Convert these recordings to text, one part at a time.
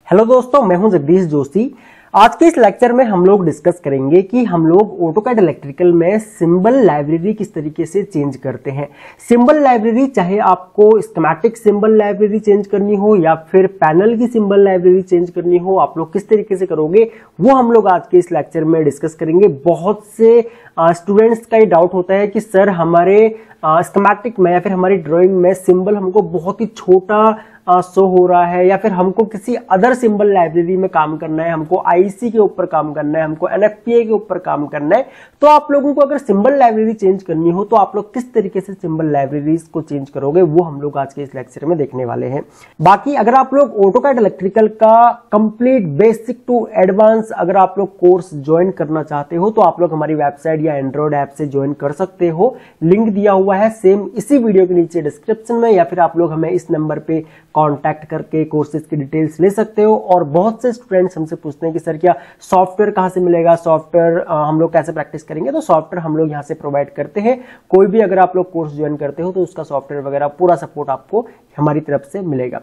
Hello दोस्तों, मैं हूं जगदीश जोशी। आज के इस लेक्चर में हम लोग डिस्कस करेंगे कि हम लोग ऑटोकैड इलेक्ट्रिकल में सिंबल लाइब्रेरी किस तरीके से चेंज करते हैं। सिंबल लाइब्रेरी, चाहे आपको स्कीमेटिक सिंबल लाइब्रेरी चेंज करनी हो या फिर पैनल की सिंबल लाइब्रेरी चेंज करनी हो, आप लोग किस तरीके से करोगे वो हम लोग आज के इस लेक्चर में डिस्कस करेंगे। बहुत से स्टूडेंट्स का ये डाउट होता है कि सर हमारे स्कीमेटिक में या फिर हमारी ड्राइंग में सिंबल हमको बहुत ही छोटा शो हो रहा है, या फिर हमको किसी अदर सिंबल लाइब्रेरी में काम करना है, हमको आईसी के ऊपर काम करना है, हमको एनएफपीए के ऊपर काम करना है। तो आप लोगों को अगर सिंबल लाइब्रेरी चेंज करनी हो तो आप लोग किस तरीके से सिंबल लाइब्रेरीज को चेंज करोगे वो हम लोग आज के इस लेक्चर में देखने वाले हैं। बाकी अगर आप लोग ऑटोकैड इलेक्ट्रिकल का कंप्लीट बेसिक टू एडवांस अगर आप लोग कोर्स ज्वाइन करना चाहते हो तो आप लोग हमारी वेबसाइट या एंड्रॉइड ऐप से ज्वाइन कर सकते हो। लिंक दिया हुआ है सेम इसी वीडियो के नीचे डिस्क्रिप्शन में, या फिर आप लोग हमें इस नंबर पे कांटेक्ट करके कोर्सेज की डिटेल्स ले सकते हो। और बहुत से स्टूडेंट्स हमसे पूछते हैं कि सर क्या सॉफ्टवेयर कहां से मिलेगा, सॉफ्टवेयर हम लोग कैसे प्रैक्टिस करेंगे। तो सॉफ्टवेयर हम लोग यहां से प्रोवाइड करते हैं। कोई भी अगर आप लोग कोर्स ज्वाइन करते हो तो उसका सॉफ्टवेयर वगैरह पूरा सपोर्ट आपको हमारी तरफ से मिलेगा।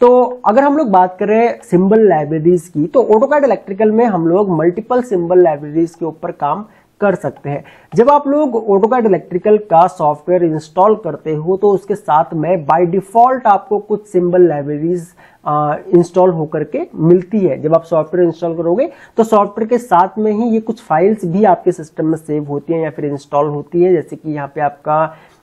तो अगर हम लोग बात करें सिंबल लाइब्रेरीज की, तो ऑटोकैड इलेक्ट्रिकल में हम लोग मल्टीपल सिंबल लाइब्रेरीज के ऊपर काम कर सकते हैं। जब आप लोग ऑटोकैड इलेक्ट्रिकल का सॉफ्टवेयर इंस्टॉल करते हो तो उसके साथ में बाय डिफॉल्ट आपको कुछ सिंबल लाइब्रेरीज इंस्टॉल होकर के मिलती है। जब आप सॉफ्टवेयर इंस्टॉल करोगे तो सॉफ्टवेयर के साथ में ही ये कुछ फाइल्स भी आपके सिस्टम में सेव होती हैं या फिर इंस्टॉल होती है। जैसे कि यहाँ पे आपका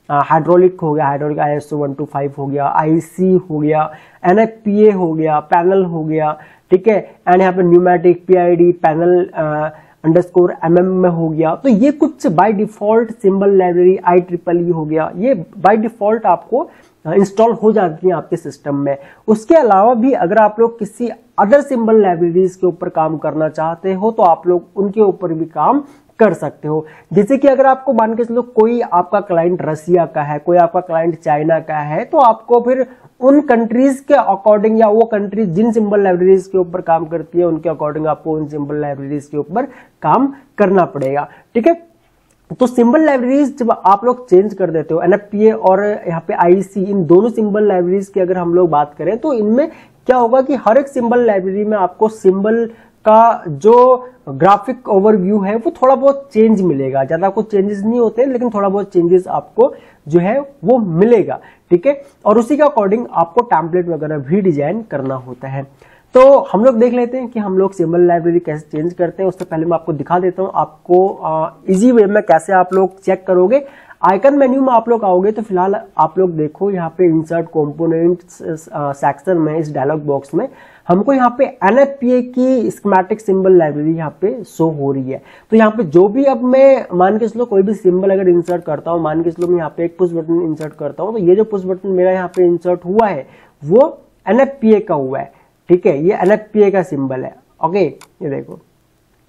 हाइड्रोलिक हो गया, हाइड्रोलिक ISO 125 हो गया, आईसी हो गया, एनएफपीए हो गया, पैनल हो गया, ठीक है। एंड यहाँ पे न्यूमेटिक PID पैनल _mm में हो गया। तो ये कुछ by default symbol library IEEE हो गया, ये बाय डिफॉल्ट आपको इंस्टॉल हो जाती है आपके सिस्टम में। उसके अलावा भी अगर आप लोग किसी अदर सिंबल लाइब्रेरीज के ऊपर काम करना चाहते हो तो आप लोग उनके ऊपर भी काम कर सकते हो। जैसे कि अगर आपको मान के चलो कोई आपका क्लाइंट रसिया का है, कोई आपका क्लाइंट चाइना का है, तो आपको फिर उन कंट्रीज के अकॉर्डिंग या वो कंट्रीज जिन सिंबल लाइब्रेरीज के ऊपर काम करती है उनके अकॉर्डिंग आपको उन सिंबल लाइब्रेरीज के ऊपर काम करना पड़ेगा, ठीक है। तो सिंबल लाइब्रेरीज जब आप लोग चेंज कर देते हो, एनएफपीए और यहाँ पे आईसी, इन दोनों सिंबल लाइब्रेरीज की अगर हम लोग बात करें तो इनमें क्या होगा कि हर एक सिंबल लाइब्रेरी में आपको सिंबल का जो ग्राफिक ओवरव्यू है वो थोड़ा बहुत चेंज मिलेगा। ज्यादा कुछ चेंजेस नहीं होते लेकिन थोड़ा बहुत चेंजेस आपको जो है वो मिलेगा, ठीक है। और उसी के अकॉर्डिंग आपको टेम्पलेट वगैरह भी डिजाइन करना होता है। तो हम लोग देख लेते हैं कि हम लोग सिंबल लाइब्रेरी कैसे चेंज करते हैं। उससे पहले मैं आपको दिखा देता हूं आपको इजी वे में कैसे आप लोग चेक करोगे। आइकन मेन्यू में आप लोग आओगे तो फिलहाल आप लोग देखो यहाँ पे इंसर्ट कंपोनेंट्स सेक्शन में इस डायलॉग बॉक्स में हमको यहाँ पे एनएफपीए की स्कीमेटिक सिंबल लाइब्रेरी यहाँ पे शो हो रही है। तो यहाँ पे जो भी अब मैं मान के चलो कोई भी सिंबल अगर इंसर्ट करता हूँ, मान के चलो मैं यहाँ पे एक पुश बटन इंसर्ट करता हूँ, तो ये जो पुश बटन मेरा यहाँ पे इंसर्ट हुआ है वो एनएफपीए का हुआ है, ठीक है। ये एनएफपीए का सिंबल है, ओके, ये देखो,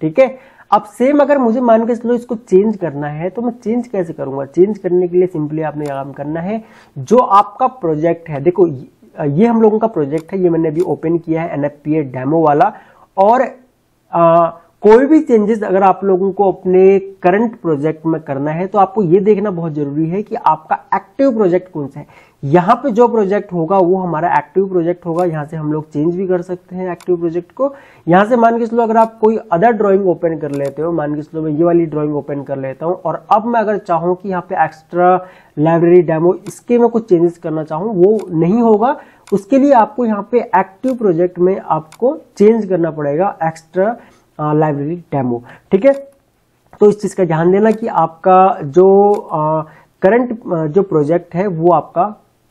ठीक है। अब सेम अगर मुझे मान के चलो इसको चेंज करना है तो मैं चेंज कैसे करूंगा। चेंज करने के लिए सिंपली आपने काम करना है, जो आपका प्रोजेक्ट है, देखो ये हम लोगों का प्रोजेक्ट है, ये मैंने अभी ओपन किया है एनएफपीए डेमो वाला। और कोई भी चेंजेस अगर आप लोगों को अपने करंट प्रोजेक्ट में करना है तो आपको ये देखना बहुत जरूरी है कि आपका एक्टिव प्रोजेक्ट कौन सा है। यहाँ पे जो प्रोजेक्ट होगा वो हमारा एक्टिव प्रोजेक्ट होगा। यहाँ से हम लोग चेंज भी कर सकते हैं एक्टिव प्रोजेक्ट को। यहाँ से मान के चलो अगर आप कोई अदर ड्राइंग ओपन कर लेते हो, मान के चलो मैं ये वाली ड्राइंग ओपन कर लेता हूँ और अब मैं अगर चाहूँ कि यहाँ पे एक्स्ट्रा लाइब्रेरी डेमो इसके मैं कुछ चेंजेस करना चाहूँ, वो नहीं होगा। उसके लिए आपको यहाँ पे एक्टिव प्रोजेक्ट में आपको चेंज करना पड़ेगा एक्स्ट्रा लाइब्रेरी डेमो, ठीक है। तो इस चीज का ध्यान देना कि आपका जो करंट जो प्रोजेक्ट है वो आपका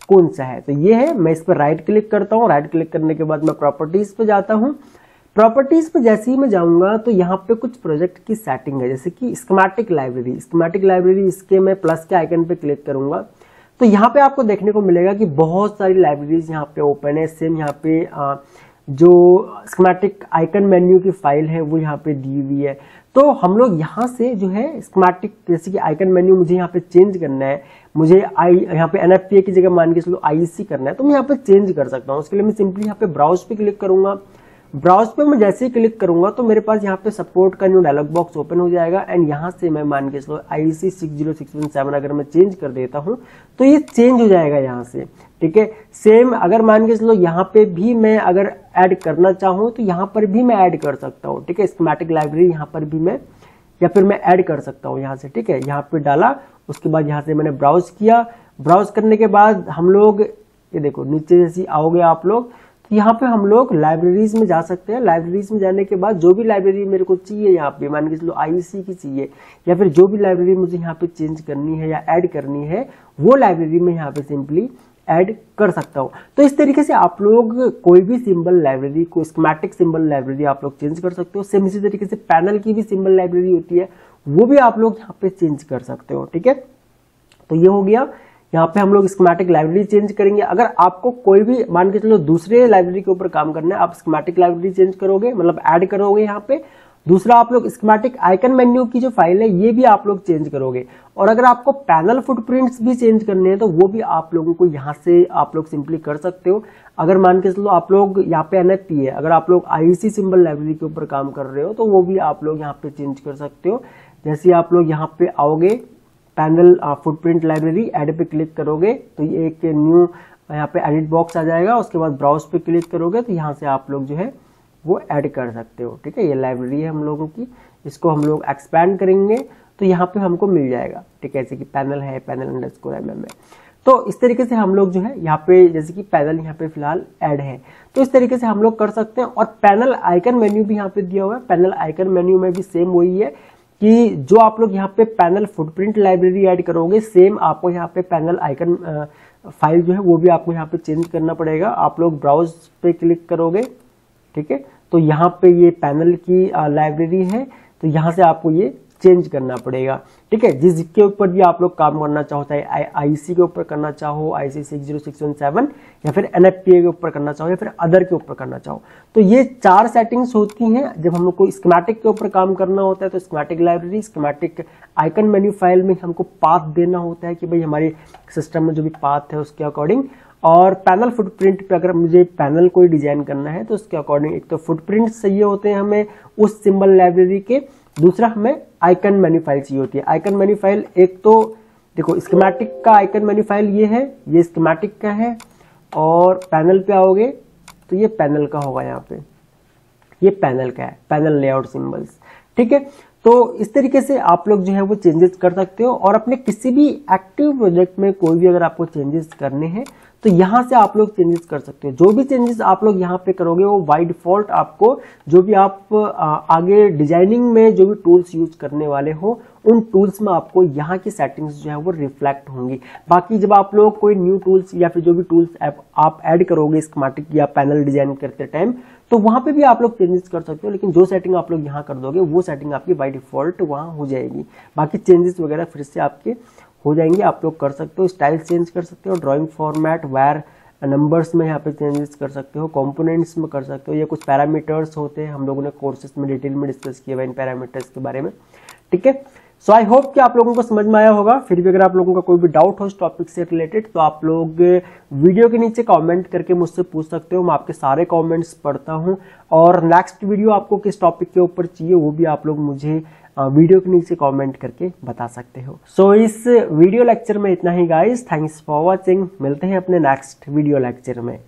कौन सा है। तो ये है, मैं इस पर राइट क्लिक करता हूँ। राइट क्लिक करने के बाद मैं प्रॉपर्टीज पे जाता हूँ। प्रॉपर्टीज पे जैसे ही मैं जाऊंगा तो यहाँ पे कुछ प्रोजेक्ट की सेटिंग है, जैसे कि स्कीमेटिक लाइब्रेरी। स्कीमेटिक लाइब्रेरी, इसके मैं प्लस के आइकन पे क्लिक करूंगा तो यहाँ पे आपको देखने को मिलेगा कि बहुत सारी लाइब्रेरीज यहाँ पे ओपन है। सेम यहाँ पे जो स्कीमेटिक आइकन मेन्यू की फाइल है वो यहाँ पे दी हुई है। तो हम लोग यहाँ से जो है स्कीमेटिक, जैसे कि आइकन मेन्यू मुझे यहाँ पे चेंज करना है, मुझे यहाँ पे एनएफपीए की जगह मान के चलो आईसी करना है, तो मैं यहाँ पे चेंज कर सकता हूँ। उसके लिए मैं सिंपली यहाँ पे ब्राउज पे क्लिक करूंगा। ब्राउज पे मैं जैसे ही क्लिक करूंगा तो मेरे पास यहाँ पे सपोर्ट का न्यू डायलॉग बॉक्स ओपन हो जाएगा एंड यहाँ से मैं मान के चलो IEC 60617 अगर मैं चेंज कर देता हूँ तो ये चेंज हो जाएगा यहाँ से। ठीक है, सेम अगर मान के चलो यहाँ पे भी मैं अगर ऐड करना चाहूँ तो यहाँ पर भी मैं ऐड कर सकता हूँ। ठीक है, स्कीमेटिक लाइब्रेरी यहाँ पर भी मैं या फिर मैं ऐड कर सकता हूँ यहाँ से। ठीक है, यहाँ पे डाला, उसके बाद यहाँ से मैंने ब्राउज किया। ब्राउज करने के बाद हम लोग ये देखो नीचे जैसे आओगे आप लोग तो यहाँ पे हम लोग लाइब्रेरीज में जा सकते हैं। लाइब्रेरीज में जाने के बाद जो भी लाइब्रेरी मेरे को चाहिए यहाँ पे मान के चलो IEC की चाहिए या फिर जो भी लाइब्रेरी मुझे यहाँ पे चेंज करनी है या ऐड करनी है वो लाइब्रेरी में यहाँ पे सिंपली ऐड कर सकता हूँ। तो इस तरीके से आप लोग कोई भी सिंबल लाइब्रेरी को, स्कीमेटिक सिंबल लाइब्रेरी आप लोग चेंज कर सकते हो। सेम इसी तरीके से पैनल की भी सिंबल लाइब्रेरी होती है, वो भी आप लोग यहाँ पे चेंज कर सकते हो। ठीक है, तो ये हो गया, यहाँ पे हम लोग स्कीमेटिक लाइब्रेरी चेंज करेंगे। अगर आपको कोई भी मान के चलो दूसरे लाइब्रेरी के ऊपर काम करना है, आप स्कीमेटिक लाइब्रेरी चेंज करोगे, मतलब ऐड करोगे यहाँ पे। दूसरा आप लोग स्कीमेटिक आइकन मेन्यू की जो फाइल है ये भी आप लोग चेंज करोगे। और अगर आपको पैनल फुटप्रिंट्स भी चेंज करने हैं तो वो भी आप लोगों को यहाँ से आप लोग सिंपली कर सकते हो। अगर मान के चलो आप लोग यहाँ पे NFP है, अगर आप लोग IEC सिंबल लाइब्रेरी के ऊपर काम कर रहे हो तो वो भी आप लोग यहाँ पे चेंज कर सकते हो। जैसे आप लोग यहाँ पे आओगे पैनल फुटप्रिंट लाइब्रेरी ऐड पे क्लिक करोगे तो ये एक न्यू यहाँ पे एडिट बॉक्स आ जाएगा। उसके बाद ब्राउज पे क्लिक करोगे तो यहाँ से आप लोग जो है वो ऐड कर सकते हो। ठीक है, ये लाइब्रेरी है हम लोगों की, इसको हम लोग एक्सपैंड करेंगे तो यहाँ पे हमको मिल जाएगा। ठीक है, जैसे कि पैनल है, पैनल_mm है। तो इस तरीके से हम लोग जो है यहाँ पे जैसे कि पैनल यहाँ पे फिलहाल ऐड है तो इस तरीके से हम लोग कर सकते हैं। और पैनल आइकन मेन्यू भी यहाँ पे दिया हुआ है। पैनल आइकन मेन्यू में भी सेम वही है कि जो आप लोग यहाँ पे पैनल फुटप्रिंट लाइब्रेरी ऐड करोगे सेम आपको यहाँ पे पैनल आइकन फाइल जो है वो भी आपको यहाँ पे चेंज करना पड़ेगा। आप लोग ब्राउज पे क्लिक करोगे, ठीक है, तो यहाँ पे ये पैनल की लाइब्रेरी है तो यहाँ से आपको ये चेंज करना पड़ेगा। ठीक है, जिसके ऊपर भी आप लोग काम करना चाहो, चाहे IEC के ऊपर करना चाहो, IEC 60617 या फिर NFPA के ऊपर करना चाहो या फिर अदर के ऊपर करना चाहो, तो ये 4 सेटिंग्स होती हैं। जब हम लोग को स्कीमेटिक के ऊपर काम करना होता है तो schematic library, schematic icon menu file में हमको पाथ देना होता है कि भाई हमारे सिस्टम में जो भी पाथ है उसके अकॉर्डिंग। और पैनल फुटप्रिंट पे अगर मुझे पैनल कोई डिजाइन करना है तो उसके अकॉर्डिंग एक तो फुटप्रिंट चाहिए होते हैं हमें उस सिंबल लाइब्रेरी के, दूसरा हमें आइकन मेन्यू फाइल चाहिए होती है। आइकन मेन्यू फाइल एक तो देखो स्कीमेटिक का आइकन मेन्यू फाइल ये है, ये स्कीमेटिक का है। और पैनल पे आओगे तो ये पैनल का होगा, यहाँ पे ये पैनल का है, पैनल लेआउट सिंबल्स। ठीक है, तो इस तरीके से आप लोग जो है वो चेंजेस कर सकते हो। और अपने किसी भी एक्टिव प्रोजेक्ट में कोई भी अगर आपको चेंजेस करने हैं तो यहाँ से आप लोग चेंजेस कर सकते हो। जो भी चेंजेस आप लोग यहाँ पे करोगे वो बाय डिफॉल्ट आपको जो भी आप आगे डिजाइनिंग में जो भी टूल्स यूज करने वाले हो उन टूल्स में आपको यहाँ की सेटिंग्स जो है वो रिफ्लेक्ट होंगी। बाकी जब आप लोग कोई न्यू टूल्स या फिर जो भी टूल्स आप ऐड करोगे स्कीमेटिक या पैनल डिजाइन करते टाइम तो वहां पे भी आप लोग चेंजेस कर सकते हो, लेकिन जो सेटिंग आप लोग यहाँ कर दोगे वो सेटिंग आपकी बाय डिफॉल्ट वहां हो जाएगी। बाकी चेंजेस वगैरह फिर से आपके हो जाएंगे, आप लोग कर सकते हो। स्टाइल चेंज कर सकते हो, ड्राइंग फॉर्मेट, वायर नंबर्स में यहाँ पे चेंजेस कर सकते हो, कंपोनेंट्स में कर सकते हो। ये कुछ पैरामीटर्स होते हैं, हम लोगों ने कोर्सेज में डिटेल में डिस्कस किया हुआ इन पैरामीटर्स के बारे में। ठीक है, सो आई होप कि आप लोगों को समझ में आया होगा। फिर भी अगर आप लोगों का कोई भी डाउट हो इस टॉपिक से रिलेटेड तो आप लोग वीडियो के नीचे कमेंट करके मुझसे पूछ सकते हो, मैं आपके सारे कमेंट्स पढ़ता हूं। और नेक्स्ट वीडियो आपको किस टॉपिक के ऊपर चाहिए वो भी आप लोग मुझे वीडियो के नीचे कमेंट करके बता सकते हो। सो इस वीडियो लेक्चर में इतना ही गाइस, थैंक्स फॉर वॉचिंग। मिलते हैं अपने नेक्स्ट वीडियो लेक्चर में।